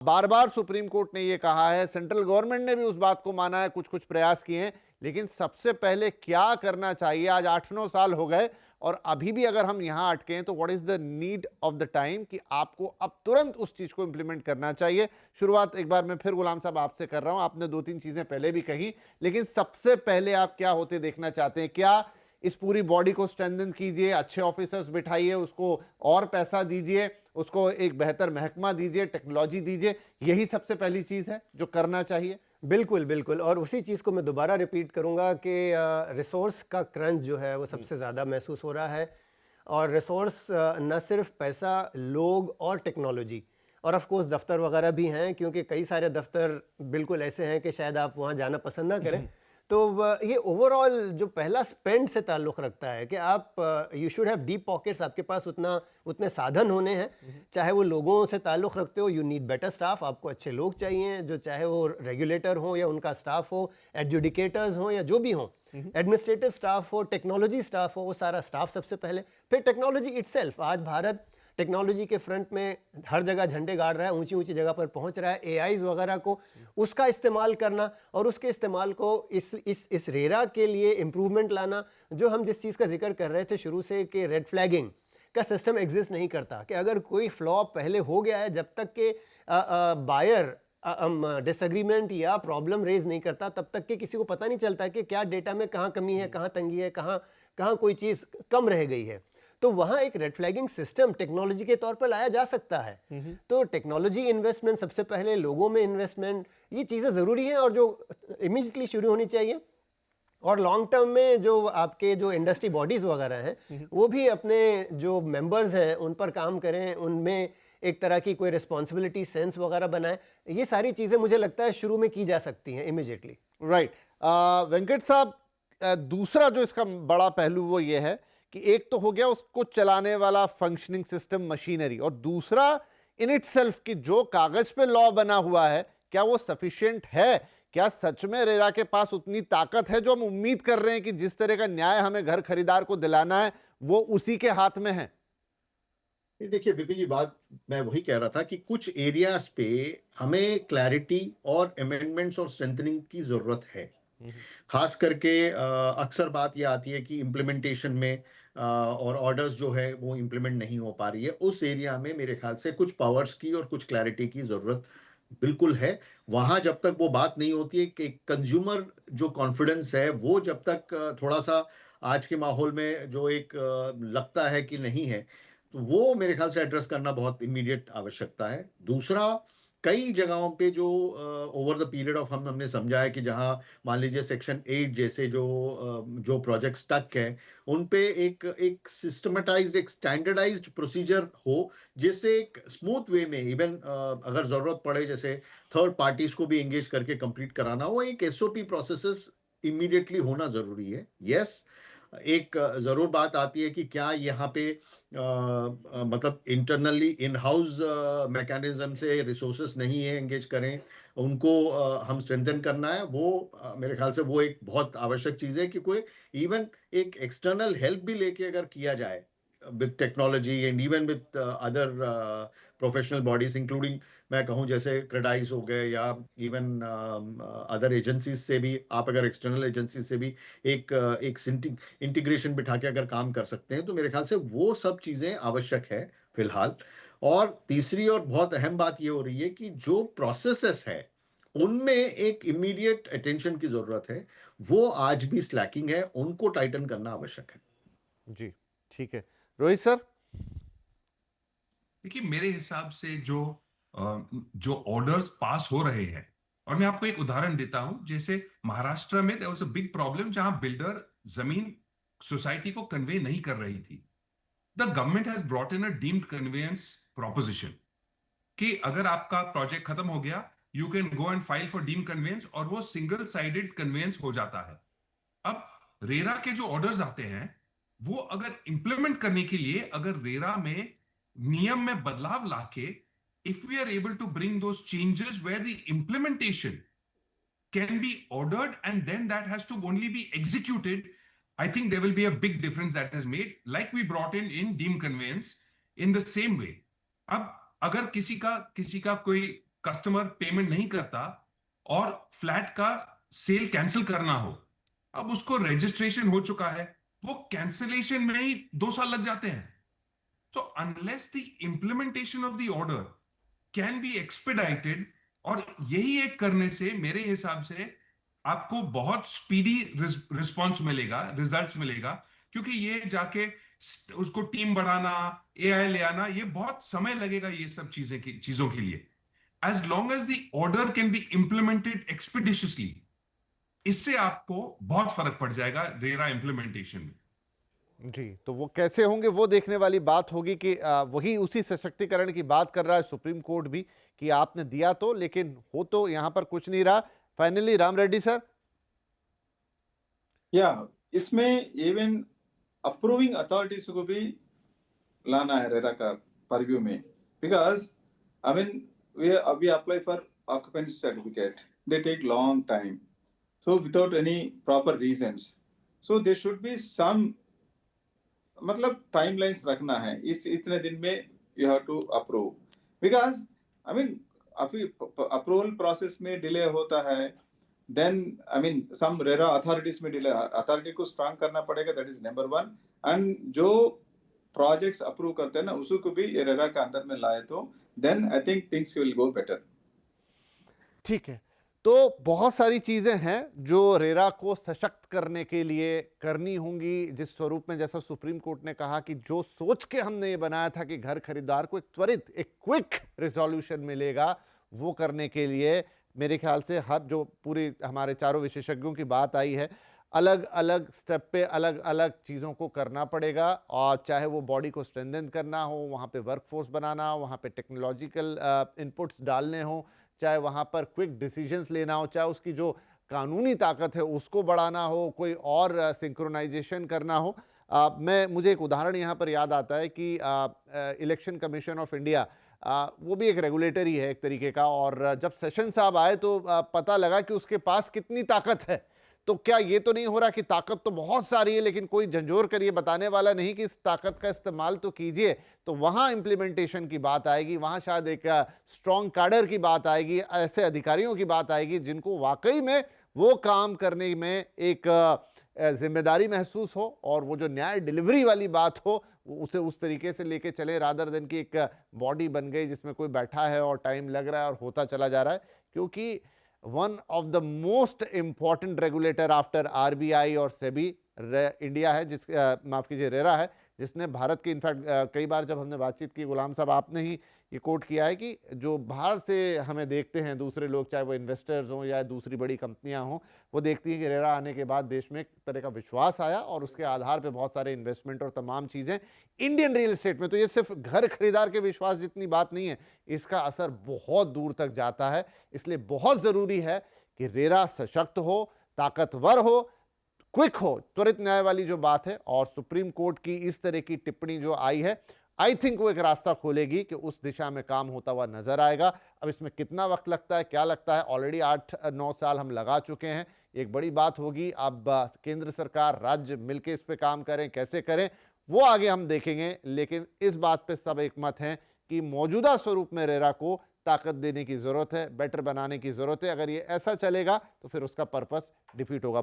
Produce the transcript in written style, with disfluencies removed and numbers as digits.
बार बार supreme court ने यह कहा है, सेंट्रल गवर्नमेंट ने भी उस बात को माना है, कुछ कुछ प्रयास किए हैं, लेकिन सबसे पहले क्या करना चाहिए? आज 8-9 साल हो गए और अभी भी अगर हम यहां अटके हैं तो what is the need of the time कि आपको अब तुरंत उस चीज को इंप्लीमेंट करना चाहिए। शुरुआत एक बार मैं फिर गुलाम साहब आपसे कर रहा हूं, आपने 2-3 चीजें पहले भी कही, लेकिन सबसे पहले आप क्या होते देखना चाहते हैं? क्या इस पूरी बॉडी को स्ट्रेंथन कीजिए, अच्छे ऑफिसर्स बिठाइए, उसको और पैसा दीजिए, उसको एक बेहतर महकमा दीजिए, टेक्नोलॉजी दीजिए, यही सबसे पहली चीज है जो करना चाहिए? बिल्कुल, बिल्कुल। और उसी चीज़ को मैं दोबारा रिपीट करूँगा कि रिसोर्स का क्रंच जो है वो सबसे ज़्यादा महसूस हो रहा है। और रिसोर्स न सिर्फ पैसा, लोग और टेक्नोलॉजी, और ऑफ कोर्स दफ्तर वगैरह भी हैं, क्योंकि कई सारे दफ्तर बिल्कुल ऐसे हैं कि शायद आप वहाँ जाना पसंद ना करें। तो ये ओवरऑल जो पहला स्पेंड से ताल्लुक़ रखता है कि आप you should have deep pockets, आपके पास उतने साधन होने हैं। चाहे वो लोगों से ताल्लुक़ रखते हो, यू नीड बेटर स्टाफ, आपको अच्छे लोग चाहिए, जो चाहे वो रेगुलेटर हो या उनका स्टाफ हो, एडजुडिकेटर्स हो या जो भी हो, एडमिनिस्ट्रेटिव स्टाफ हो, टेक्नोलॉजी स्टाफ हो, वो सारा स्टाफ सबसे पहले। फिर टेक्नोलॉजी इटसेल्फ। आज भारत टेक्नोलॉजी के फ्रंट में हर जगह झंडे गाड़ रहा है, ऊंची ऊंची जगह पर पहुंच रहा है। एआईज वगैरह को, उसका इस्तेमाल करना और उसके इस्तेमाल को इस रेरा के लिए इम्प्रूवमेंट लाना। जो हम जिस चीज़ का जिक्र कर रहे थे शुरू से कि रेड फ्लैगिंग का सिस्टम एग्जिस्ट नहीं करता, कि अगर कोई फ्लॉ पहले हो गया है, जब तक के बायर डिसएग्रीमेंट या प्रॉब्लम रेज नहीं करता, तब तक के किसी को पता नहीं चलता कि क्या डेटा में कहाँ कमी है, कहाँ तंगी है, कहाँ कोई चीज़ कम रह गई है। तो वहाँ एक रेड फ्लैगिंग सिस्टम टेक्नोलॉजी के तौर पर लाया जा सकता है। तो टेक्नोलॉजी इन्वेस्टमेंट सबसे पहले, लोगों में इन्वेस्टमेंट, ये चीज़ें ज़रूरी हैं और जो इमीडिएटली शुरू होनी चाहिए। और लॉन्ग टर्म में जो आपके जो इंडस्ट्री बॉडीज़ वगैरह हैं, वो भी अपने जो मेंबर्स हैं उन पर काम करें, उनमें एक तरह की कोई रिस्पॉन्सिबिलिटी सेंस वगैरह बनाए। ये सारी चीज़ें मुझे लगता है शुरू में की जा सकती हैं इमीडिएटली। राइट। वेंकट साहब, दूसरा जो इसका बड़ा पहलू वो ये है कि एक तो हो गया उसको चलाने वाला फंक्शनिंग सिस्टम, मशीनरी, और दूसरा इन इटसेल्फ कि जो कागज पे लॉ बना हुआ है, क्या वो सफिशिएंट है? क्या सच में रेरा के पास उतनी ताकत है जो हम उम्मीद कर रहे हैं कि जिस तरह का न्याय हमें घर खरीदार को दिलाना है वो उसी के हाथ में है? देखिए बिपिन जी, बात मैं वही कह रहा था कि कुछ एरियाज पे हमें क्लैरिटी और अमेंडमेंट्स और स्ट्रेंथनिंग की जरूरत है। खास करके अक्सर बात यह आती है कि इम्प्लीमेंटेशन में और ऑर्डर्स जो है वो इम्प्लीमेंट नहीं हो पा रही है। उस एरिया में मेरे ख्याल से कुछ पावर्स की और कुछ क्लैरिटी की जरूरत बिल्कुल है। वहां जब तक वो बात नहीं होती है कि कंज्यूमर जो कॉन्फिडेंस है वो जब तक थोड़ा सा आज के माहौल में जो एक लगता है कि नहीं है, तो वो मेरे ख्याल से एड्रेस करना बहुत इमीडिएट आवश्यकता है। दूसरा, कई जगहों पे जो ओवर द पीरियड ऑफ हमने समझा है कि जहां मान लीजिए सेक्शन 8 जैसे जो प्रोजेक्ट स्टक है, उन पे एक एक सिस्टमेटाइज्ड, एक स्टैंडर्डाइज्ड प्रोसीजर हो, जिससे एक स्मूथ वे में इवन अगर जरूरत पड़े जैसे थर्ड पार्टीज को भी एंगेज करके कंप्लीट कराना हो, एक एसओपी प्रोसेसेस इमीडिएटली होना जरूरी है। यस, एक जरूर बात आती है कि क्या यहाँ पे मतलब इंटरनली इन हाउस मैकेनिज्म से रिसोर्सेस नहीं है, एंगेज करें उनको, हम स्ट्रेंथन करना है वो, मेरे ख्याल से वो एक बहुत आवश्यक चीज है कि कोई इवन एक एक्सटर्नल हेल्प भी लेके अगर किया जाए with technology and even with other professional bodies including, मैं कहूँ जैसे क्रेडाइस हो गए या इवन अदर एजेंसीज से भी, आप अगर एक्सटर्नल एजेंसी से भी एक इंटीग्रेशन बिठा के अगर काम कर सकते हैं, तो मेरे ख्याल से वो सब चीजें आवश्यक है फिलहाल। और तीसरी और बहुत अहम बात ये हो रही है कि जो प्रोसेसेस है उनमें एक इमीडिएट अटेंशन की जरूरत है, वो आज भी स्लैकिंग है, उनको टाइटन करना आवश्यक है। जी, ठीक है। रोहित सर? देखिए, मेरे हिसाब से जो ऑर्डर्स पास हो रहे हैं, और मैं आपको एक उदाहरण देता हूं, जैसे महाराष्ट्र में there was a big problem जहां बिल्डर जमीन सोसाइटी को कन्वे नहीं कर रही थी। The government has brought in a deemed conveyance proposition कि अगर आपका प्रोजेक्ट खत्म हो गया, you can go and file for deem conveyance, और वो सिंगल साइडेड कन्वेंस हो जाता है। अब रेरा के जो ऑर्डर्स आते हैं, वो अगर इंप्लीमेंट करने के लिए अगर रेरा में नियम में बदलाव लाके, if we are able to bring those changes where the implementation can be ordered and then that has to only be executed, I think there will be a big difference that is made, like we brought in deemed conveyance in the same way. अब अगर किसी का कोई customer payment नहीं करता और flat का cell cancel करना हो, अब उसको रजिस्ट्रेशन हो चुका है, वो कैंसिलेशन में ही 2 साल लग जाते हैं। तो unless the implementation of the order can be expedited, और यही एक करने से मेरे हिसाब से आपको बहुत स्पीडी रिस्पॉन्स मिलेगा, रिजल्ट्स मिलेगा, क्योंकि ये जाके उसको टीम बढ़ाना, एआई ले आना, ये बहुत समय लगेगा ये सब चीजों के लिए। As long as the order can be implemented expeditiously, इससे आपको बहुत फर्क पड़ जाएगा रेरा इंप्लीमेंटेशन में। जी, तो वो कैसे होंगे वो देखने वाली बात होगी कि वही उसी सशक्तिकरण की बात कर रहा है सुप्रीम कोर्ट भी कि आपने दिया तो, लेकिन हो तो यहाँ पर कुछ नहीं रहा। Finally Ram Reddy sir. या इसमें इवन अप्रूविंग अथॉरिटीज को भी लाना है रेरा का परव्यू में, because I mean we apply for occupancy certificate, they take long time, so without any proper reasons, so there should be some मतलब timelines रखना है, इस इतने दिन में you have to approve, because I mean अभी approval process में delay होता है, then I mean some RERA authorities में डिले, अथॉरिटी को स्ट्रांग करना पड़ेगा, दैट इज नंबर 1, एंड जो प्रोजेक्ट्स अप्रूव करते हैं ना उसको भी रेरा का अंदर में लाए तो then I think things will go better। ठीक है, तो बहुत सारी चीजें हैं जो रेरा को सशक्त करने के लिए करनी होंगी, जिस स्वरूप में जैसा सुप्रीम कोर्ट ने कहा कि जो सोच के हमने ये बनाया था कि घर खरीदार को एक त्वरित, एक क्विक रिजोल्यूशन मिलेगा, वो करने के लिए मेरे ख्याल से हर जो पूरी हमारे चारों विशेषज्ञों की बात आई है, अलग अलग स्टेप पे अलग अलग चीज़ों को करना पड़ेगा। और चाहे वो बॉडी को स्ट्रेंथन करना हो, वहाँ पे वर्कफोर्स बनाना हो, वहाँ पे टेक्नोलॉजिकल इनपुट्स डालने हो, चाहे वहाँ पर क्विक डिसीजंस लेना हो, चाहे उसकी जो कानूनी ताकत है उसको बढ़ाना हो, कोई और सिंक्रोनाइजेशन करना हो। मुझे एक उदाहरण यहाँ पर याद आता है कि इलेक्शन कमीशन ऑफ इंडिया, वो भी एक रेगुलेटर ही है एक तरीके का, और जब सेशन साहब आए तो पता लगा कि उसके पास कितनी ताकत है। तो क्या ये तो नहीं हो रहा कि ताकत तो बहुत सारी है लेकिन कोई झंझोर कर ये बताने वाला नहीं कि इस ताकत का इस्तेमाल तो कीजिए? तो वहाँ इम्प्लीमेंटेशन की बात आएगी, वहाँ शायद एक स्ट्रॉन्ग कैडर की बात आएगी, ऐसे अधिकारियों की बात आएगी जिनको वाकई में वो काम करने में एक जिम्मेदारी महसूस हो, और वो जो न्याय डिलीवरी वाली बात हो उसे उस तरीके से लेके चले, रादर देन की एक बॉडी बन गई जिसमें कोई बैठा है और टाइम लग रहा है और होता चला जा रहा है। क्योंकि one of the most important regulator after RBI और सेबी इंडिया है, माफ कीजिए रेरा है, जिसने भारत की, इनफैक्ट कई बार जब हमने बातचीत की, गुलाम साहब आपने ही ये कोट किया है कि जो बाहर से हमें देखते हैं दूसरे लोग, चाहे वो इन्वेस्टर्स हों या दूसरी बड़ी कंपनियां हों, वो देखती हैं कि रेरा आने के बाद देश में एक तरह का विश्वास आया और उसके आधार पे बहुत सारे इन्वेस्टमेंट और तमाम चीज़ें इंडियन रियल एस्टेट में। तो ये सिर्फ घर खरीदार के विश्वास जितनी बात नहीं है, इसका असर बहुत दूर तक जाता है। इसलिए बहुत ज़रूरी है कि रेरा सशक्त हो, ताकतवर हो, क्विक हो, त्वरित न्याय वाली जो बात है। और सुप्रीम कोर्ट की इस तरह की टिप्पणी जो आई है, आई थिंक वो एक रास्ता खोलेगी कि उस दिशा में काम होता हुआ नजर आएगा। अब इसमें कितना वक्त लगता है, क्या लगता है, ऑलरेडी 8-9 साल हम लगा चुके हैं, एक बड़ी बात होगी। अब केंद्र सरकार, राज्य मिलकर इस पे काम करें, कैसे करें वो आगे हम देखेंगे। लेकिन इस बात पे सब एक मत हैं कि मौजूदा स्वरूप में रेरा को ताकत देने की जरूरत है, बेटर बनाने की जरूरत है। अगर ये ऐसा चलेगा तो फिर उसका पर्पस डिफीट होगा।